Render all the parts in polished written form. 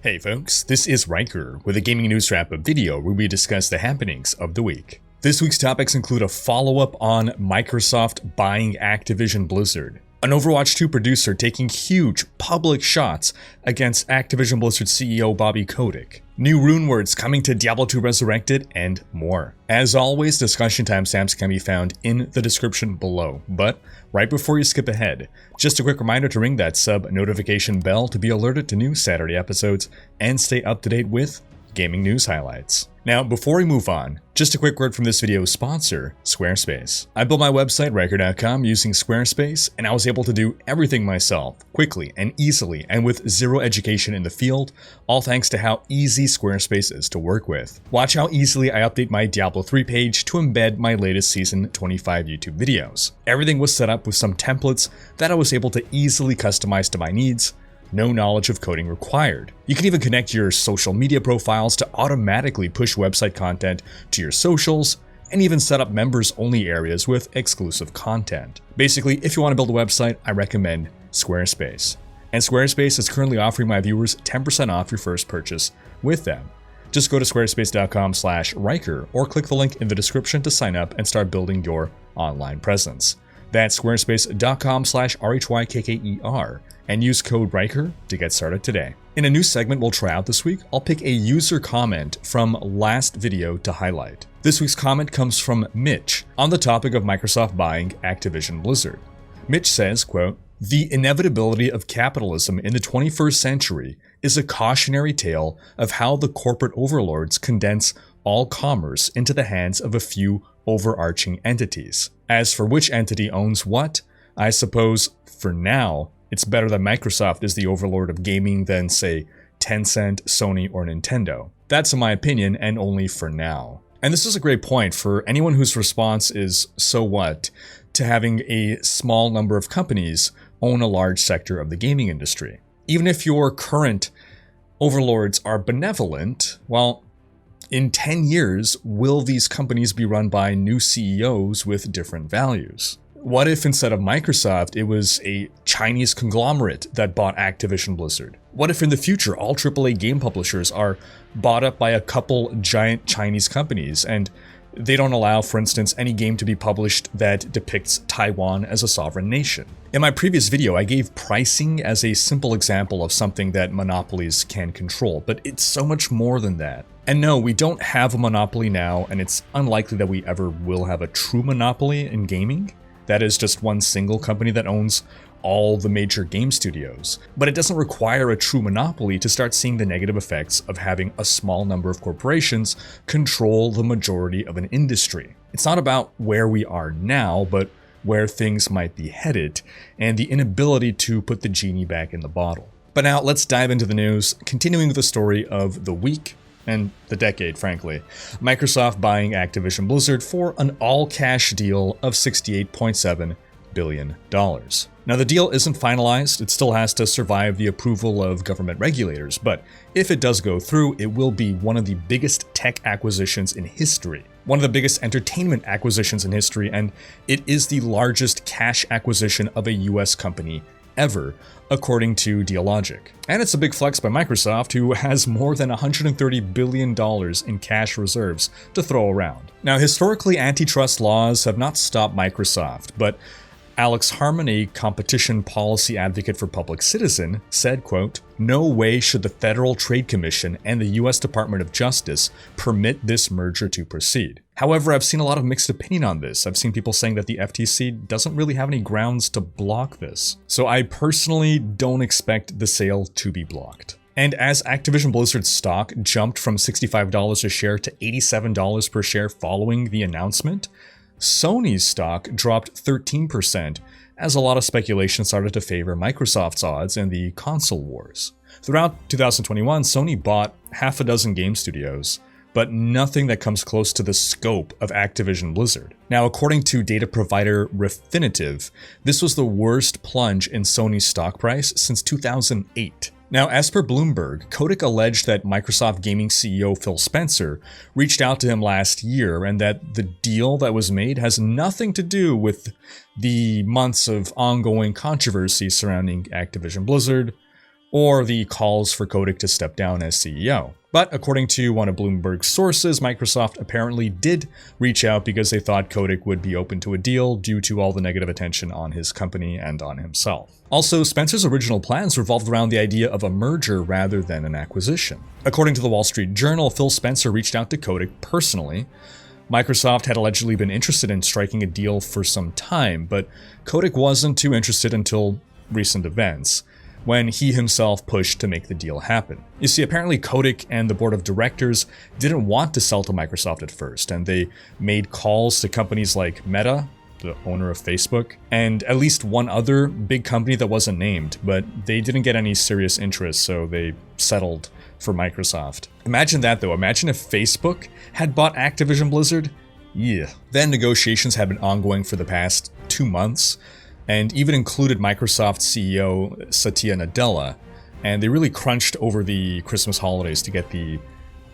Hey folks, this is Rhykker with a gaming news wrap-up video where we discuss the happenings of the week. This week's topics include a follow-up on Microsoft buying Activision Blizzard, an Overwatch 2 producer taking huge public shots against Activision Blizzard CEO Byeee Kotick, new runewords coming to Diablo 2 Resurrected, and more. As always, discussion timestamps can be found in the description below, but right before you skip ahead, just a quick reminder to ring that sub notification bell to be alerted to new Saturday episodes and stay up to date with gaming news highlights. Now, before we move on, just a quick word from this video's sponsor, Squarespace. I built my website, Rhykker.com, using Squarespace, and I was able to do everything myself, quickly and easily, and with zero education in the field, all thanks to how easy Squarespace is to work with. Watch how easily I update my Diablo 3 page to embed my latest Season 25 YouTube videos. Everything was set up with some templates that I was able to easily customize to my needs. No knowledge of coding required. You can even connect your social media profiles to automatically push website content to your socials, and even set up members-only areas with exclusive content. Basically, if you want to build a website, I recommend Squarespace. And Squarespace is currently offering my viewers 10% off your first purchase with them. Just go to squarespace.com/Rhykker or click the link in the description to sign up and start building your online presence. That's squarespace.com/RHYKKER and use code Rhykker to get started today. In a new segment we'll try out this week, I'll pick a user comment from last video to highlight. This week's comment comes from Mitch on the topic of Microsoft buying Activision Blizzard. Mitch says, quote, "The inevitability of capitalism in the 21st century is a cautionary tale of how the corporate overlords condense all commerce into the hands of a few overarching entities. As for which entity owns what, I suppose, for now, it's better that Microsoft is the overlord of gaming than, say, Tencent, Sony, or Nintendo. That's in my opinion, and only for now." And this is a great point for anyone whose response is, so what, to having a small number of companies own a large sector of the gaming industry. Even if your current overlords are benevolent, well, in 10 years, will these companies be run by new CEOs with different values? What if instead of Microsoft, it was a Chinese conglomerate that bought Activision Blizzard? What if in the future, all AAA game publishers are bought up by a couple giant Chinese companies and they don't allow, for instance, any game to be published that depicts Taiwan as a sovereign nation? In my previous video, I gave pricing as a simple example of something that monopolies can control, but it's so much more than that. And no, we don't have a monopoly now, and it's unlikely that we ever will have a true monopoly in gaming. That is just one single company that owns all the major game studios. But it doesn't require a true monopoly to start seeing the negative effects of having a small number of corporations control the majority of an industry. It's not about where we are now, but where things might be headed, and the inability to put the genie back in the bottle. But now let's dive into the news, continuing with the story of the week, and the decade, frankly. Microsoft buying Activision Blizzard for an all-cash deal of $68.7 billion. Now, the deal isn't finalized, it still has to survive the approval of government regulators, but if it does go through, it will be one of the biggest tech acquisitions in history, one of the biggest entertainment acquisitions in history, and it is the largest cash acquisition of a US company ever, according to Dealogic. And it's a big flex by Microsoft, who has more than $130 billion in cash reserves to throw around. Now, historically, antitrust laws have not stopped Microsoft, but Alex Harmon, a competition policy advocate for Public Citizen, said, quote, "No way should the Federal Trade Commission and the US Department of Justice permit this merger to proceed." However, I've seen a lot of mixed opinion on this. I've seen people saying that the FTC doesn't really have any grounds to block this. So I personally don't expect the sale to be blocked. And as Activision Blizzard's stock jumped from $65 a share to $87 per share following the announcement, Sony's stock dropped 13%, as a lot of speculation started to favor Microsoft's odds in the console wars. Throughout 2021, Sony bought half a dozen game studios, but nothing that comes close to the scope of Activision Blizzard. Now, according to data provider Refinitiv, this was the worst plunge in Sony's stock price since 2008. Now, as per Bloomberg, Kotick alleged that Microsoft gaming CEO Phil Spencer reached out to him last year and that the deal that was made has nothing to do with the months of ongoing controversy surrounding Activision Blizzard, or the calls for Kotick to step down as CEO. But according to one of Bloomberg's sources, Microsoft apparently did reach out because they thought Kotick would be open to a deal due to all the negative attention on his company and on himself. Also, Spencer's original plans revolved around the idea of a merger rather than an acquisition. According to the Wall Street Journal, Phil Spencer reached out to Kotick personally. Microsoft had allegedly been interested in striking a deal for some time, but Kotick wasn't too interested until recent events, when he himself pushed to make the deal happen. You see, apparently Kotick and the board of directors didn't want to sell to Microsoft at first, and they made calls to companies like Meta, the owner of Facebook, and at least one other big company that wasn't named, but they didn't get any serious interest, so they settled for Microsoft. Imagine that though, imagine if Facebook had bought Activision Blizzard? Yeah. Then negotiations had been ongoing for the past 2 months, and even included Microsoft CEO Satya Nadella, and they really crunched over the Christmas holidays to get the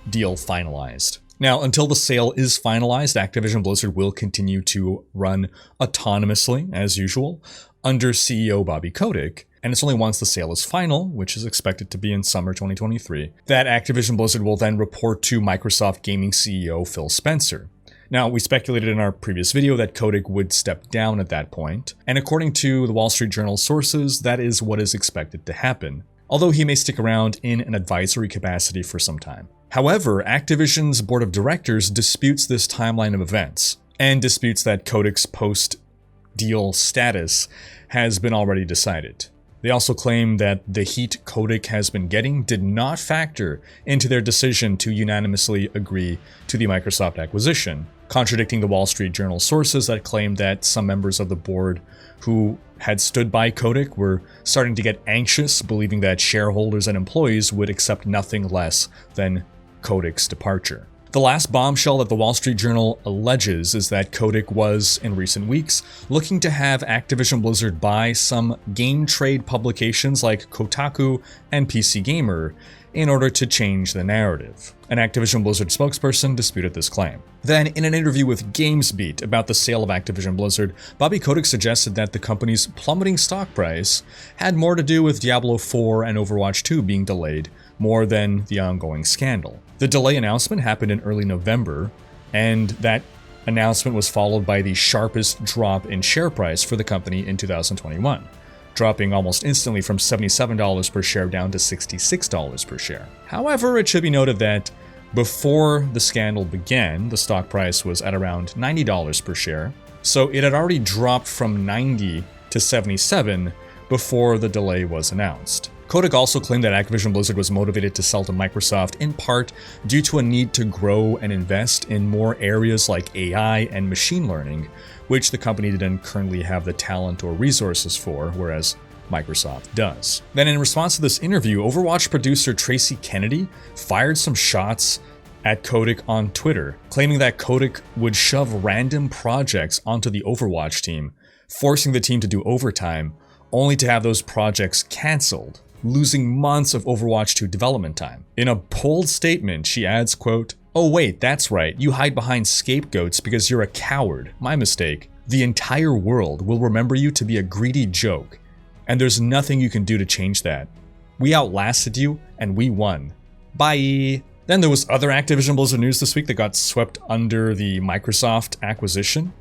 deal finalized. Now, until the sale is finalized, Activision Blizzard will continue to run autonomously, as usual, under CEO Bobby Kotick, and it's only once the sale is final, which is expected to be in summer 2023, that Activision Blizzard will then report to Microsoft Gaming CEO Phil Spencer. Now, we speculated in our previous video that Kotick would step down at that point, and according to the Wall Street Journal sources, that is what is expected to happen, although he may stick around in an advisory capacity for some time. However, Activision's board of directors disputes this timeline of events, and disputes that Kotick's post-deal status has been already decided. They also claim that the heat Kotick has been getting did not factor into their decision to unanimously agree to the Microsoft acquisition, contradicting the Wall Street Journal sources that claimed that some members of the board who had stood by Kotick were starting to get anxious, believing that shareholders and employees would accept nothing less than Kotick's departure. The last bombshell that the Wall Street Journal alleges is that Kotick was, in recent weeks, looking to have Activision Blizzard buy some game trade publications like Kotaku and PC Gamer in order to change the narrative. An Activision Blizzard spokesperson disputed this claim. Then, in an interview with GamesBeat about the sale of Activision Blizzard, Bobby Kotick suggested that the company's plummeting stock price had more to do with Diablo 4 and Overwatch 2 being delayed more than the ongoing scandal. The delay announcement happened in early November, and that announcement was followed by the sharpest drop in share price for the company in 2021, dropping almost instantly from $77 per share down to $66 per share. However, it should be noted that before the scandal began, the stock price was at around $90 per share, so it had already dropped from $90 to $77 before the delay was announced. Kotick also claimed that Activision Blizzard was motivated to sell to Microsoft in part due to a need to grow and invest in more areas like AI and machine learning, which the company didn't currently have the talent or resources for, whereas Microsoft does. Then in response to this interview, Overwatch producer Tracy Kennedy fired some shots at Kotick on Twitter, claiming that Kotick would shove random projects onto the Overwatch team, forcing the team to do overtime, only to have those projects cancelled, losing months of Overwatch 2 development time. In a bold statement, she adds, quote, "Oh wait, that's right, you hide behind scapegoats because you're a coward. My mistake. The entire world will remember you to be a greedy joke, and there's nothing you can do to change that. We outlasted you, and we won. Bye." Then there was other Activision Blizzard news this week that got swept under the Microsoft acquisition,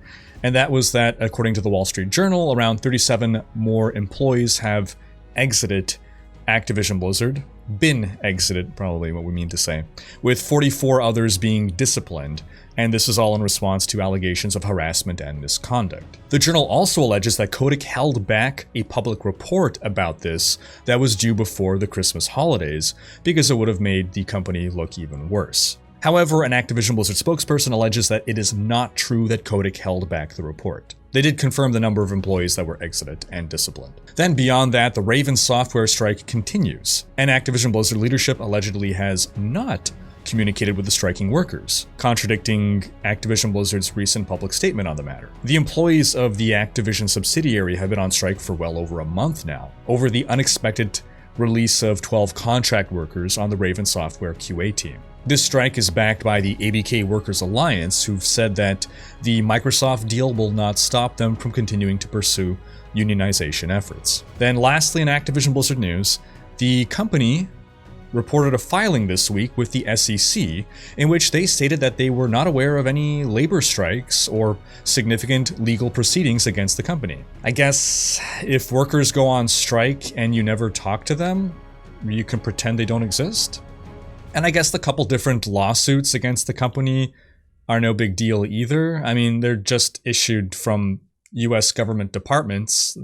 and that was that, according to the Wall Street Journal, around 37 more employees have exited Activision Blizzard, been exited, probably what we mean to say, with 44 others being disciplined, and this is all in response to allegations of harassment and misconduct. The journal also alleges that Kotick held back a public report about this that was due before the Christmas holidays because it would have made the company look even worse. However, an Activision Blizzard spokesperson alleges that it is not true that Kotick held back the report. They did confirm the number of employees that were exited and disciplined. Then beyond that, the Raven software strike continues, and Activision Blizzard leadership allegedly has not communicated with the striking workers, contradicting Activision Blizzard's recent public statement on the matter. The employees of the Activision subsidiary have been on strike for well over a month now, over the unexpected release of 12 contract workers on the Raven software QA team. This strike is backed by the ABK Workers Alliance, who've said that the Microsoft deal will not stop them from continuing to pursue unionization efforts. Then lastly, in Activision Blizzard news, The company reported a filing this week with the SEC in which they stated that they were not aware of any labor strikes or significant legal proceedings against the company. I guess if workers go on strike and you never talk to them, you can pretend they don't exist? And I guess the couple different lawsuits against the company are no big deal either. I mean, they're just issued from US government departments.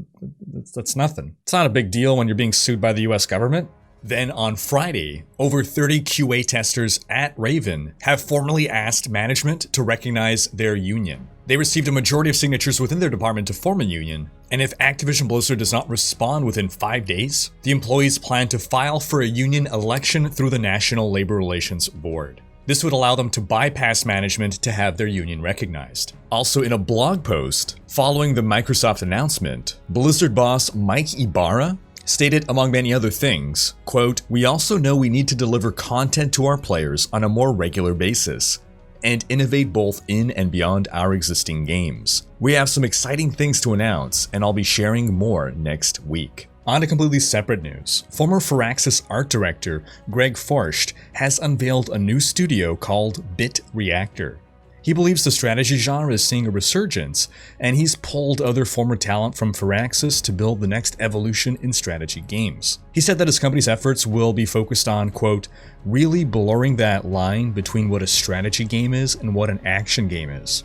That's nothing. It's not a big deal when you're being sued by the US government. Then on Friday, over 30 QA testers at Raven have formally asked management to recognize their union. They received a majority of signatures within their department to form a union, and if Activision Blizzard does not respond within 5 days, the employees plan to file for a union election through the National Labor Relations Board. This would allow them to bypass management to have their union recognized. Also, in a blog post following the Microsoft announcement, Blizzard boss Mike Ibarra stated, among many other things, quote, "We also know we need to deliver content to our players on a more regular basis and innovate both in and beyond our existing games. We have some exciting things to announce, and I'll be sharing more next week." On to completely separate news, former Firaxis art director Greg Forst has unveiled a new studio called Bit Reactor. He believes the strategy genre is seeing a resurgence, and he's pulled other former talent from Firaxis to build the next evolution in strategy games. He said that his company's efforts will be focused on, quote, "really blurring that line between what a strategy game is and what an action game is."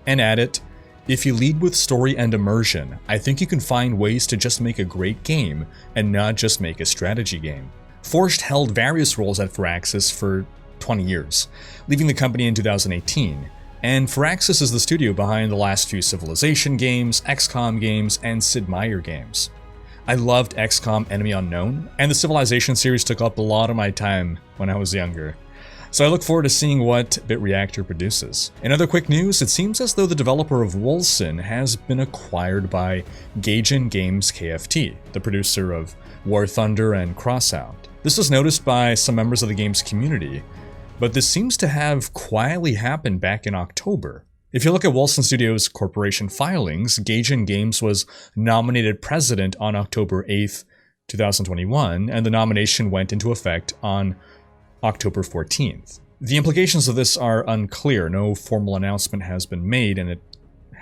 And added, "If you lead with story and immersion, I think you can find ways to just make a great game and not just make a strategy game." Forst held various roles at Firaxis for 20 years, leaving the company in 2018. And Firaxis is the studio behind the last few Civilization games, XCOM games, and Sid Meier games. I loved XCOM Enemy Unknown, and the Civilization series took up a lot of my time when I was younger. So I look forward to seeing what Bit Reactor produces. In other quick news, it seems as though the developer of Wolcen has been acquired by Gaijin Games KFT, the producer of War Thunder and Crossout. This was noticed by some members of the game's community, but this seems to have quietly happened back in October. If you look at Wolcen Studio's corporation filings, Gaijin Games was nominated president on October 8th, 2021, and the nomination went into effect on October 14th. The implications of this are unclear. No formal announcement has been made, and it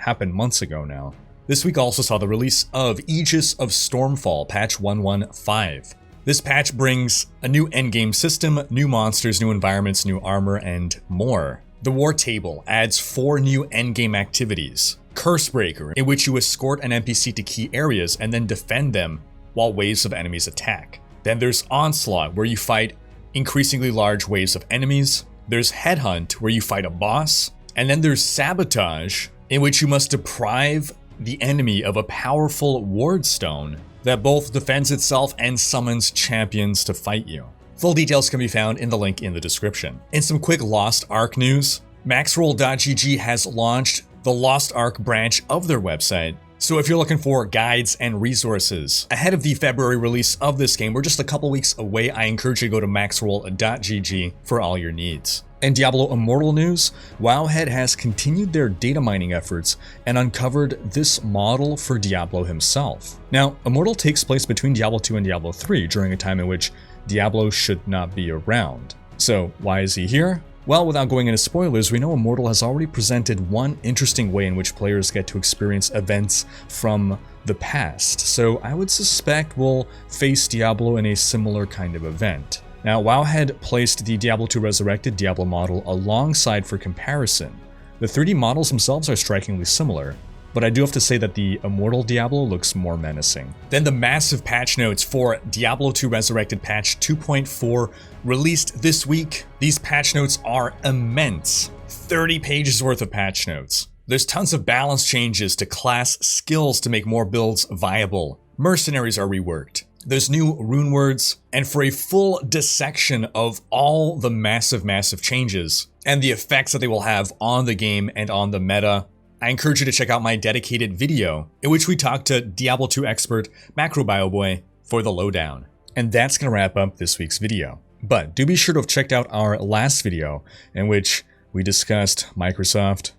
happened months ago now. This week also saw the release of Aegis of Stormfall, patch 115. This patch brings a new endgame system, new monsters, new environments, new armor, and more. The War Table adds 4 new endgame activities. Cursebreaker, in which you escort an NPC to key areas and then defend them while waves of enemies attack. Then there's Onslaught, where you fight increasingly large waves of enemies. There's Headhunt, where you fight a boss. And then there's Sabotage, in which you must deprive the enemy of a powerful ward stone that both defends itself and summons champions to fight you. Full details can be found in the link in the description. In some quick Lost Ark news, Maxroll.gg has launched the Lost Ark branch of their website. So if you're looking for guides and resources ahead of the February release of this game, we're just a couple weeks away. I encourage you to go to maxroll.gg for all your needs. In Diablo Immortal news, Wowhead has continued their data mining efforts and uncovered this model for Diablo himself. Now, Immortal takes place between Diablo 2 and Diablo 3 during a time in which Diablo should not be around. So why is he here? Well, without going into spoilers, we know Immortal has already presented one interesting way in which players get to experience events from the past. So I would suspect we'll face Diablo in a similar kind of event. Now, Wowhead placed the Diablo 2 Resurrected Diablo model alongside for comparison. The 3D models themselves are strikingly similar, but I do have to say that the Immortal Diablo looks more menacing. Then the massive patch notes for Diablo 2 Resurrected patch 2.4 released this week. These patch notes are immense. 30 pages worth of patch notes. There's tons of balance changes to class skills to make more builds viable. Mercenaries are reworked. There's new rune words, and for a full dissection of all the massive changes and the effects that they will have on the game and on the meta, I encourage you to check out my dedicated video in which we talk to Diablo 2 expert MacroBioBoy for the lowdown. And that's going to wrap up this week's video. But do be sure to have checked out our last video in which we discussed Microsoft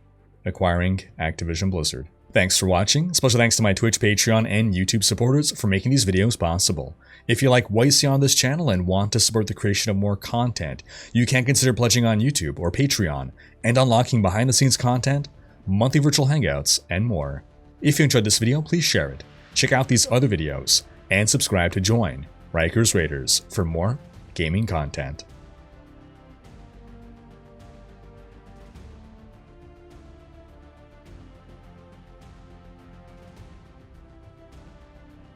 acquiring Activision Blizzard. Thanks for watching. Special thanks to my Twitch, Patreon, and YouTube supporters for making these videos possible. If you like what you see on this channel and want to support the creation of more content, you can consider pledging on YouTube or Patreon and unlocking behind-the-scenes content, monthly virtual hangouts, and more. If you enjoyed this video, please share it. Check out these other videos and subscribe to join Rhykker's Raiders for more gaming content.